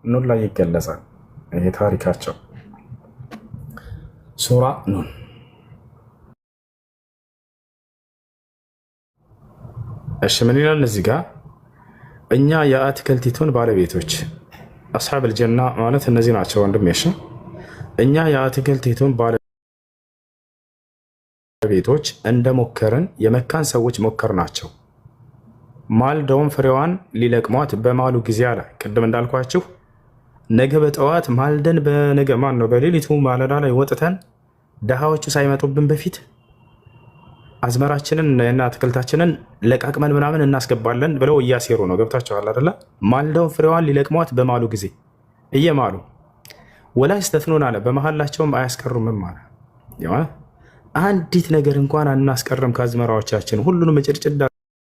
ኑን ላይ ይገለጻል። ይሄ ታሪካቸው ሱራ ኑን። እሺ ምን ይላል እዚህ ጋር? እኛ የአትክልቲቱን ባለቤቶች አስሐበል ጀና ማለት እነዚህ ናቸው ወንድም። እሺ እኛ የአትክልቲቱን ባለቤቶች እንደሞከርን የመካን ሰዎች ሞከር ናቸው። ማልደውም ፍሬዋን ሊለቅሟት በማሉ ጊዜ አለ። ቅድም እንዳልኳችሁ ነገ በጠዋት ማልደን በነገ ማን ነው በሌሊቱ ማለዳ ላይ ወጥተን ደሃዎቹ ሳይመጡብን በፊት አዝመራችንን እና አትክልታችንን ለቃቅመን ምናምን እናስገባለን ብለው እያሴሩ ነው። ገብታችኋል አይደለ? ማልደውም ፍሬዋን ሊለቅሟት በማሉ ጊዜ እየማሉ ወላ ይስተትኑን አለ። በመሀላቸውም አያስቀሩምም አለ። አንዲት ነገር እንኳን አናስቀርም ከአዝመራዎቻችን ሁሉንም ጭርጭድ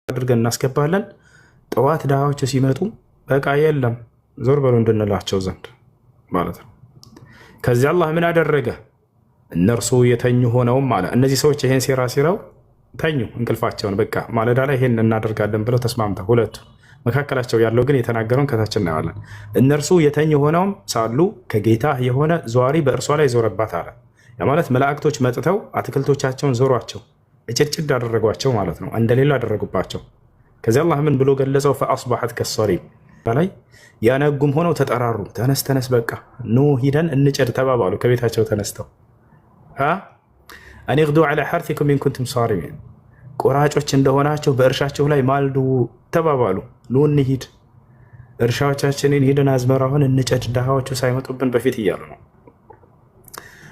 አድርገን እናስገባለን። ጠዋት ድሃዎቹ ሲመጡ በቃ የለም ዞር በሉ እንድንላቸው ዘንድ ማለት ነው። ከዚህ አላህ ምን አደረገ? እነርሱ የተኙ ሆነውም አለ። እነዚህ ሰዎች ይሄን ሴራ ሲራው ተኙ እንቅልፋቸውን። በቃ ማለዳ ላይ ይሄን እናደርጋለን ብለው ተስማምተው ሁለቱ መካከላቸው ያለው ግን የተናገረውን ከታች እናየዋለን። እነርሱ የተኙ ሆነውም ሳሉ ከጌታ የሆነ ዘዋሪ በእርሷ ላይ ዞረባት አለ። ያ ማለት መላእክቶች መጥተው አትክልቶቻቸውን ዞሯቸው እጭድጭድ አደረጓቸው ማለት ነው። እንደሌላ አደረጉባቸው። ከዚህ አላህ ምን ብሎ ገለጸው? ፈአስባሐት ከሰሪም ላይ ያነጉም ሆነው ተጠራሩ። ተነስ ተነስ በቃ ኑ ሂደን እንጨድ ተባባሉ። ከቤታቸው ተነስተው አን ግዱ ዐላ ሐርቲኩም ኢን ኩንቱም ሳሪሚን፣ ቆራጮች እንደሆናቸው በእርሻቸው ላይ ማልዱ ተባባሉ። ኑ እንሂድ እርሻዎቻችንን ሂደን አዝመራውን እንጨድ ድሃዎቹ ሳይመጡብን በፊት እያሉ ነው።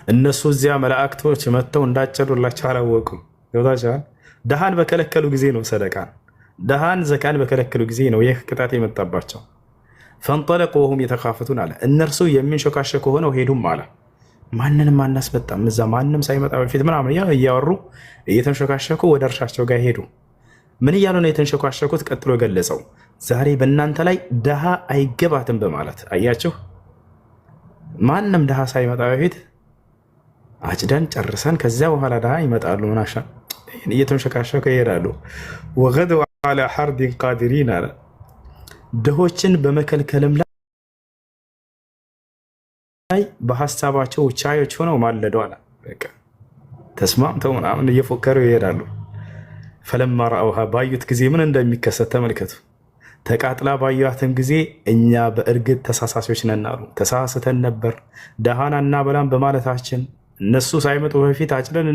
እነሱ እዚያ መላእክቶች መጥተው እንዳጨዱላቸው አላወቁም። ገብታችኋል? ደሃን በከለከሉ ጊዜ ነው ሰደቃን፣ ደሃን ዘካን በከለከሉ ጊዜ ነው ይህ ቅጣት የመጣባቸው። ፈንጠለቁ ወሁም የተካፈቱን አለ። እነርሱ የሚንሸካሸኩ ሆነው ሄዱም አለ። ማንንም አናስመጣም እዛ ማንም ሳይመጣ በፊት ምናምን እያወሩ እየተንሸካሸኩ ወደ እርሻቸው ጋር ሄዱ። ምን እያሉ ነው የተንሸካሸኩት? ቀጥሎ ገለጸው። ዛሬ በእናንተ ላይ ደሃ አይገባትም በማለት አያችሁ። ማንም ደሃ ሳይመጣ በፊት አጭደን ጨርሰን ከዚያ በኋላ ደሃ ይመጣሉ። ምናሻ እየተንሸካሸኩ ይሄዳሉ። ወገዱ ዐላ ሐርዲን ቃዲሪን አለ። ድሆችን በመከልከልም ላይ በሀሳባቸው ቻዮች ሆነው ማለዱ አለ። በቃ ተስማምተው ምናምን እየፎከሩ ይሄዳሉ። ፈለማ ረአውሃ ባዩት ጊዜ ምን እንደሚከሰት ተመልከቱ። ተቃጥላ ባዩትም ጊዜ እኛ በእርግጥ ተሳሳሾች ነን አሉ። ተሳስተን ነበር ደሃና እናበላም በማለታችን እነሱ ሳይመጡ በፊት አጭደን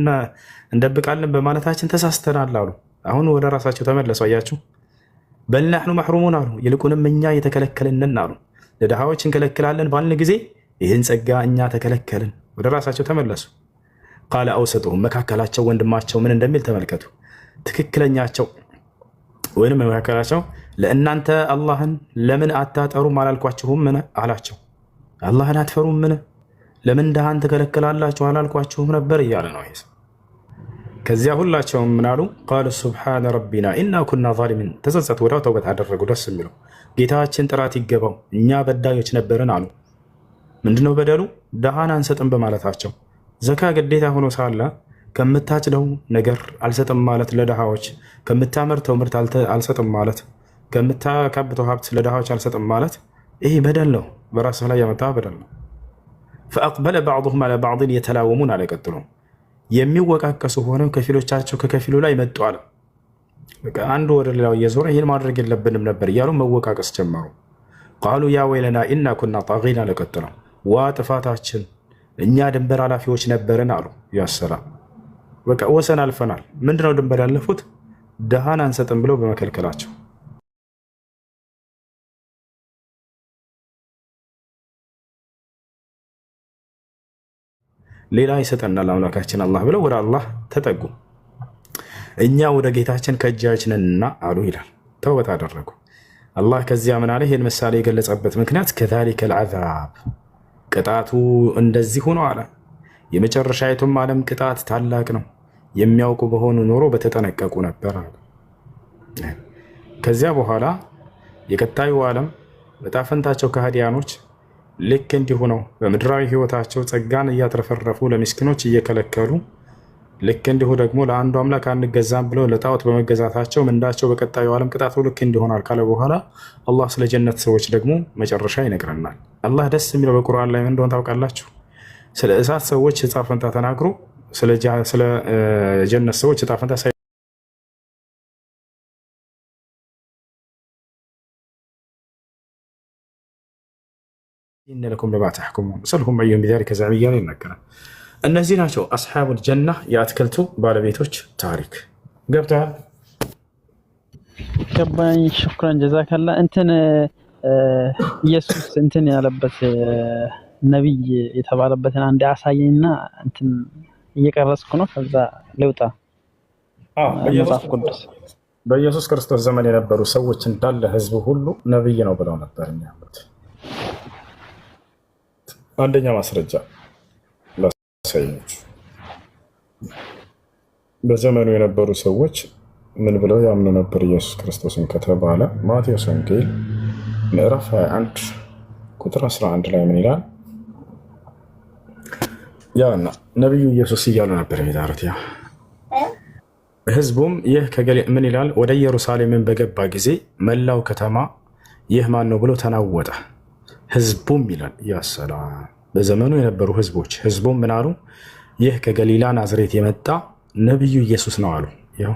እንደብቃለን በማለታችን ተሳስተናል አሉ። አሁን ወደ ራሳቸው ተመለሱ። አያችሁ። በል ነሕኑ መሕሩሙን አሉ። ይልቁንም እኛ የተከለከልንን አሉ። ለድሃዎች እንከለክላለን ባልን ጊዜ ይህን ጸጋ እኛ ተከለከልን። ወደ ራሳቸው ተመለሱ። ቃለ አውሰጡሁም መካከላቸው ወንድማቸው ምን እንደሚል ተመልከቱ። ትክክለኛቸው ወይም መካከላቸው ለእናንተ አላህን ለምን አታጠሩም አላልኳችሁም? ምን አላቸው? አላህን አትፈሩም? ምን ለምን ደሃን ትከለክላላችሁ አላልኳችሁም ነበር እያለ ነው። ከዚያ ሁላቸውም ምን አሉ? ቃሉ ሱብሓነ ረቢና ኢና ኩና ዛሊሚን። ተጸጸቱ፣ ወዲያው ተውበት አደረጉ። ደስ የሚለው ጌታችን ጥራት ይገባው እኛ በዳዮች ነበርን አሉ። ምንድነው በደሉ? ደሃን አንሰጥም በማለታቸው። ዘካ ግዴታ ሆኖ ሳለ ከምታጭደው ነገር አልሰጥም ማለት ለድሃዎች፣ ከምታመርተው ምርት አልሰጥም ማለት፣ ከምታካብተው ሀብት ለድሃዎች አልሰጥም ማለት ይህ በደል ነው። በራስህ ላይ ያመጣ በደል ነው። ፈአቅበለ ባዕዱሁም ዐላ ባዕድን የተላወሙን አለ። ቀጥሎ የሚወቃቀሱ ሆነው ከፊሎቻቸው ከከፊሉ ላይ መጡ አለ። አንዱ ወደ ሌላው እየዞረ ይህን ማድረግ የለብንም ነበር እያሉ መወቃቀስ ጀመሩ። ቃሉ ያ ወይለና ኢና ኩና ጣጊን አለ። ቀጥሎ ዋ ጥፋታችን እኛ ድንበር ኃላፊዎች ነበርን አሉ። ያሰላም በቃ ወሰን አልፈናል። ምንድነው ድንበር ያለፉት? ደሃን አንሰጥም ብለው በመከልከላቸው። ሌላ ይሰጠናል አምላካችን አላህ ብለው ወደ አላህ ተጠጉ። እኛ ወደ ጌታችን ከእጃች ነንና አሉ ይላል። ተውበት አደረጉ። አላህ ከዚያ ምን አለ? ይህን ምሳሌ የገለጸበት ምክንያት ከዛሊከል ዐዛብ ቅጣቱ እንደዚህ ሆኖ አለ። የመጨረሻይቱም ዓለም ቅጣት ታላቅ ነው። የሚያውቁ በሆኑ ኖሮ በተጠነቀቁ ነበር አለ። ከዚያ በኋላ የቀጣዩ ዓለም ዕጣ ፈንታቸው ከሃዲያኖች ልክ እንዲሁ ነው። በምድራዊ ህይወታቸው ጸጋን እያትረፈረፉ ለምስኪኖች እየከለከሉ ልክ እንዲሁ ደግሞ ለአንዱ አምላክ አንገዛም ብለው ለጣዖት በመገዛታቸው ምንዳቸው በቀጣዩ ዓለም ቅጣቱ ልክ እንዲሆናል ካለ በኋላ አላህ ስለ ጀነት ሰዎች ደግሞ መጨረሻ ይነግረናል። አላህ ደስ የሚለው በቁርአን ላይ ምን እንደሆነ ታውቃላችሁ? ስለ እሳት ሰዎች ዕጣ ፈንታ ተናግሮ ስለ ጀነት ሰዎች ዕጣ ፈንታ ኢነ ለኩም ለማ ተሕኩሙን ሰልሁም አዩሁም ቢዛሊከ ዘዕሚያ ይናገራል። እነዚህ ናቸው አስሓቡል ጀና የአትክልቱ ባለቤቶች ታሪክ። ገብተዋል? ገባኝ። ሽኩራን ጀዛከላ። እንትን ኢየሱስ እንትን ያለበት ነብይ የተባለበትን አንድ አሳየኝና እንትን እየቀረጽኩ ነው። ከዛ ልውጣ። መጽሐፍ ቅዱስ በኢየሱስ ክርስቶስ ዘመን የነበሩ ሰዎች እንዳለ ህዝቡ ሁሉ ነብይ ነው ብለው ነበር የሚያምኑት። አንደኛ ማስረጃ ላሳያችሁ። በዘመኑ የነበሩ ሰዎች ምን ብለው ያምኑ ነበር ኢየሱስ ክርስቶስን ከተባለ ማቴዎስ ወንጌል ምዕራፍ 21 ቁጥር 11 ላይ ምን ይላል? ያና ነብዩ ኢየሱስ እያሉ ነበር የሚጠሩት። ያ ህዝቡም ይህ ምን ይላል? ወደ ኢየሩሳሌምን በገባ ጊዜ መላው ከተማ ይህ ማን ነው ብሎ ተናወጠ። ህዝቡም ይላል ያሰላም በዘመኑ የነበሩ ህዝቡም ምን አሉ? ይህ ከገሊላ ናዝሬት የመጣ ነብዩ ኢየሱስ ነው አሉ። ያው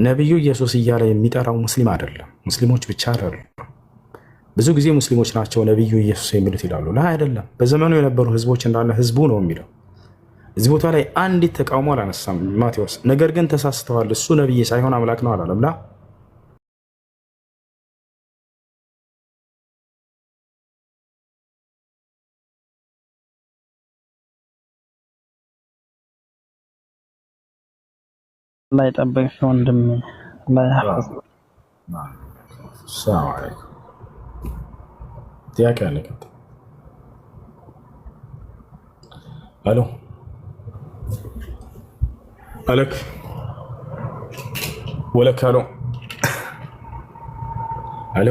ነብዩ ኢየሱስ እያለ የሚጠራው ሙስሊም አይደለም፣ ሙስሊሞች ብቻ አይደለም። ብዙ ጊዜ ሙስሊሞች ናቸው ነብዩ ኢየሱስ የሚሉት ይላሉ። ላ አይደለም፣ በዘመኑ የነበሩ ህዝቦች እንዳለ ህዝቡ ነው የሚለው። እዚህ ቦታ ላይ አንዲት ተቃውሞ አላነሳም ማቴዎስ። ነገር ግን ተሳስተዋል፣ እሱ ነብይ ሳይሆን አምላክ ነው አላለም። ላ الله يطبق ወንድም الله يحفظ። ሰላም አለይኩም። ጥያቄ አለ? አሎ አለክ ወለክ አሎ አሎ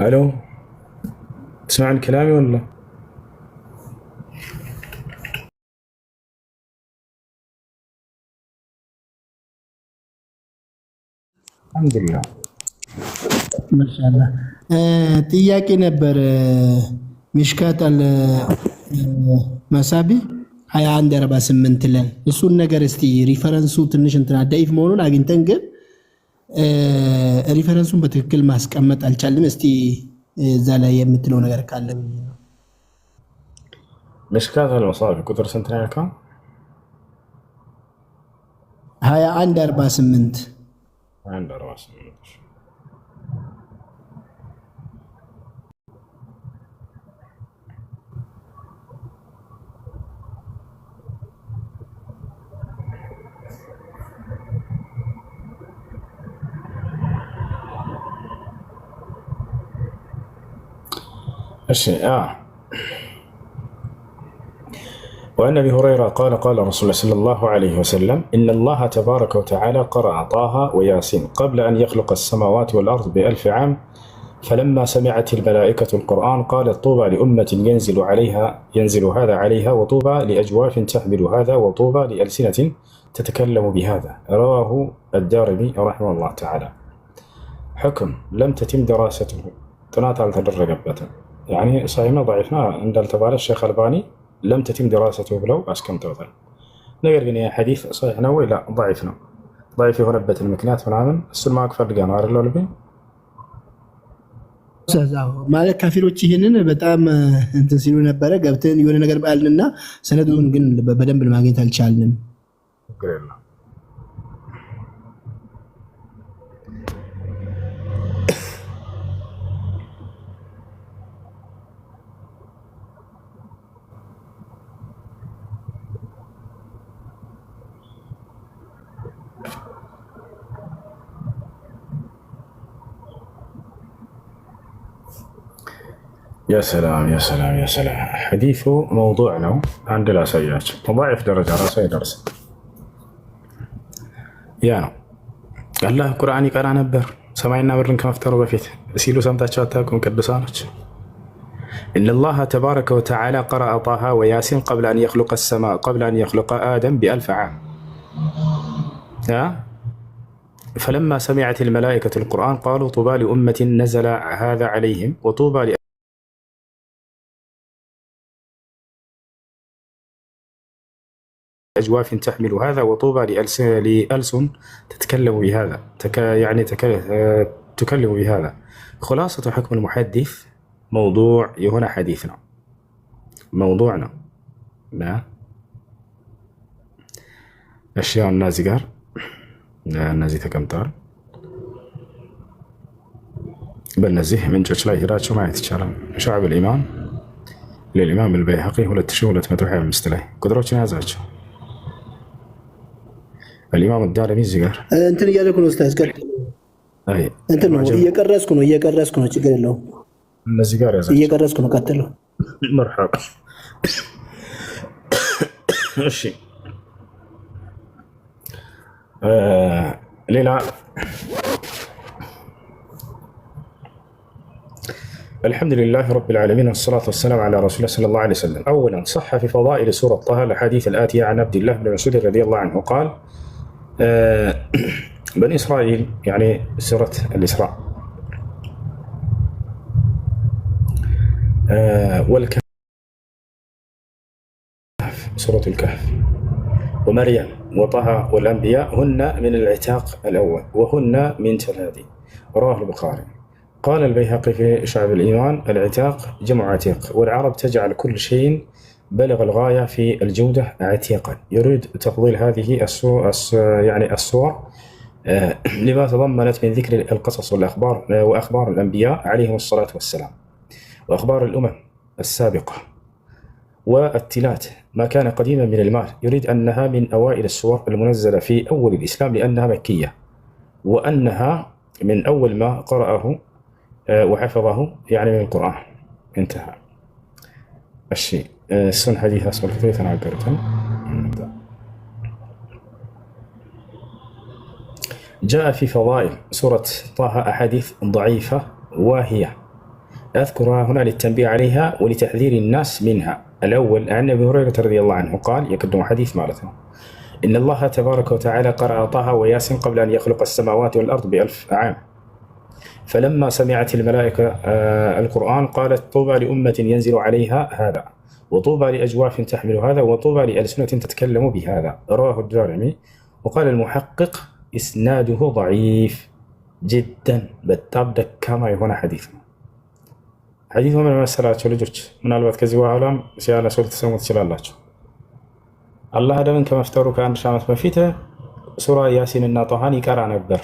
አሎ تسمع كلامي ولا؟ አልሐምዱሊላህ ማሻአላህ። ጥያቄ ነበር። ሚሽካታል መሳቢ 2148 ለን እሱን ነገር እስቲ ሪፈረንሱ ትንሽ እንትና ዳይፍ መሆኑን አግኝተን ግን ሪፈረንሱን በትክክል ማስቀመጥ አልቻልንም። እስቲ እዛ ላይ የምትለው ነገር ካለ ሚሽካታል መሳቢ ቁጥር ስንት ነው ያልከው? 2148 وعن أبي هريرة قال قال رسول الله صلى الله عليه وسلم إن الله تبارك وتعالى قرأ طه وياسين قبل أن يخلق السماوات والأرض ب1000 عام، فلما سمعت الملائكة القرآن قالت طوبى لأمة ينزل هذا عليها، وطوبى لأجواف تحمل هذا، وطوبى لألسنة تتكلم بهذا. رواه الدارمي رحمه الله تعالى. حكم لم تتم دراسته ጥናት አልተደረገበትም። يعني صحيحنا ضعيفنا እንዳልተባለ الشيخ الباني لم تتم دراسته ብለው አስቀምጠውታል። ነገር ግን የሐዲስ صحيح ነው ወይ? ላ ضعيف ነው። ضعيف የሆነበትን ምክንያት ምናምን እሱን ማወቅ ፈልጋ ነው አይደል? ልብ ማለት ካፊሮች ይህንን በጣም እንትን ሲሉ ነበረ። ገብተን የሆነ ነገር ባልንና ሰነዱን ግን በደንብ ማግኘት አልቻልንም። يا سلام يا سلام يا سلام. حديثه موضوعنا عند الأسياج ضعيف درجة راسي درس يا نو الله قرآن يقرأ نبر سمعنا برن كمفتروا بفيت سيلو سمتاچ አታውቁም ቅዱሳኖች። إن الله تبارك وتعالى قرأ طه وياسين قبل أن يخلق السماء، قبل أن يخلق آدم ب1000 عام. فلما سمعت الملائكة القرآن قالوا طوبى لأمة نزل هذا عليهم، وطوبى لأجواف تحمل هذا، وطوبى لألسن تتكلم بهذا، تكلم بهذا. خلاصة حكم المحدث موضوع هنا حديثنا، موضوعنا أشياء النازقار النازي تكمتار بالنزيه من جوش لا يراد شو ما يتشارم شعب الإيمان للإمام البيهقي ولا تشولة متوحى المستلاه قدروش نازعج الإمام الدارمي الزقار أنت اللي جالكم أستاذ قد أي أنت إنه يقرسكم تشقر له النزقار يا زلمة يقرسكم قتله مرحبا. الشيء ليلى الحمد لله رب العالمين والصلاة والسلام على رسول الله صلى الله عليه وسلم. أولا صح في فضائل سورة طه الأحاديث الآتية عن عبد الله بن مسعود رضي الله عنه قال بني إسرائيل، يعني سورة الإسراء، والكهف سورة الكهف، ومريم وطه والأنبياء هن من العتاق الأول وهن من تلادي. رواه البخاري. قال البيهقي في شعب الإيمان العتاق جمع عتيق، والعرب تجعل كل شيء بلغ الغاية في الجودة عتيقا. يريد تفضيل هذه الصور لما تضمنت من ذكر القصص والأخبار وأخبار الأنبياء عليهم الصلاة والسلام، وأخبار الأمم السابقة، والتلات ما كان قديما من المال. يريد أنها من أوائل السور المنزلة في أول الإسلام لأنها مكية، وأنها من أول ما قرأه وحفظه يعني من القرآن. انتهى الشيء. السن حديث أسفل كثير تناقرتهم. جاء في فضائل سورة طه أحاديث ضعيفة واهية أذكرها هنا للتنبيه عليها ولتحذير الناس منها. الأول عن أبي هريرة رضي الله عنه قال يقدم حديث مالتنا إن الله تبارك وتعالى قرأ طه وياسين قبل أن يخلق السماوات والأرض ب1000 عام. فلما سمعت الملائكة القرآن قالت طوبى لأمة ينزل عليها هذا، وطوبى لأجواف تحمل هذا، وطوبى لألسنة تتكلم بهذا. رواه الدارمي. وقال المحقق إسناده ضعيف جدا بالتابع كما يكون حديثنا حديثهم من المسألة ልጆች ምናልባት ከዚህ በኋላም ሲያላ ሰው ልትሰሙት ትችላላችሁ። አላህ አደምን ከመፍጠሩ ከ1000 ዓመት በፊት ሱራ ያሲን እና ጣሃን ይቀራ ነበር።